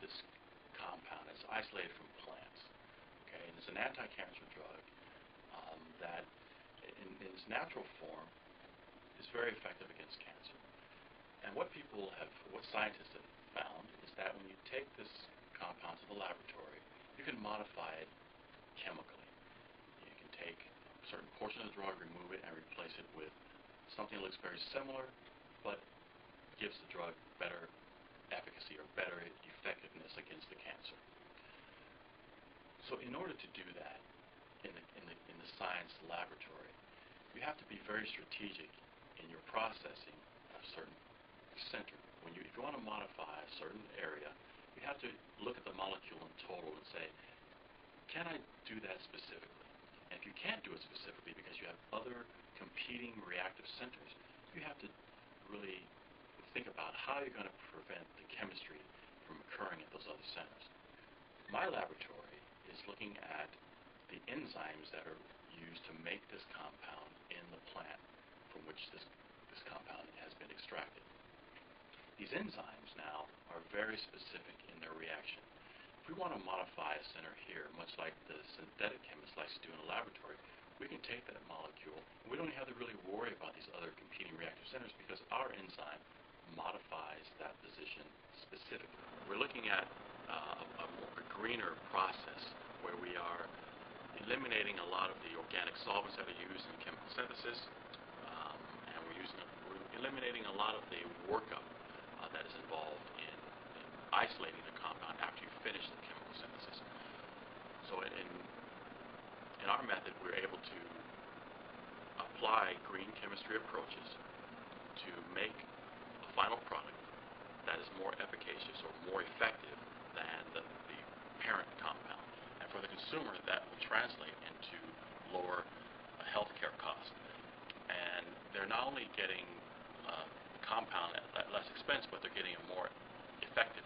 this compound is isolated from plants. Okay, and it's an anti-cancer drug that, in its natural form, is very effective against cancer. And what scientists have found is that when you take this compound to the laboratory, you can modify it chemically. You can take a certain portion of the drug, remove it, and replace it with something that looks very similar, but gives the drug better efficacy or better effectiveness against the cancer. So in order to do that in the science laboratory, you have to be very strategic in your processing of certain center. If you want to modify a certain area, you have to look at the molecule in total and say, can I do that specifically? And if you can't do it specifically because you have other competing reactive centers, you have to really think about how you're going to prevent the chemistry from occurring at those other centers. My laboratory is looking at the enzymes that are used to make this compound in the plant from which this compound has been extracted. These enzymes now are very specific in their reaction. If we want to modify a center here, much like the synthetic chemist likes to do in a laboratory, we can take that molecule, and we don't have to really worry about these other competing reactive centers because our enzyme modifies that position specifically. We're looking at a greener process where we are eliminating a lot of the organic solvents that are used in chemical synthesis, and we're eliminating a lot of the workup that is involved in isolating the compound after you finish the chemical synthesis. So in our method, we're able to apply green chemistry approaches to make a final product that is more efficacious or more effective than the parent compound. And for the consumer, that will translate into lower healthcare costs. And they're not only getting compound at less expense, but they're getting a more effective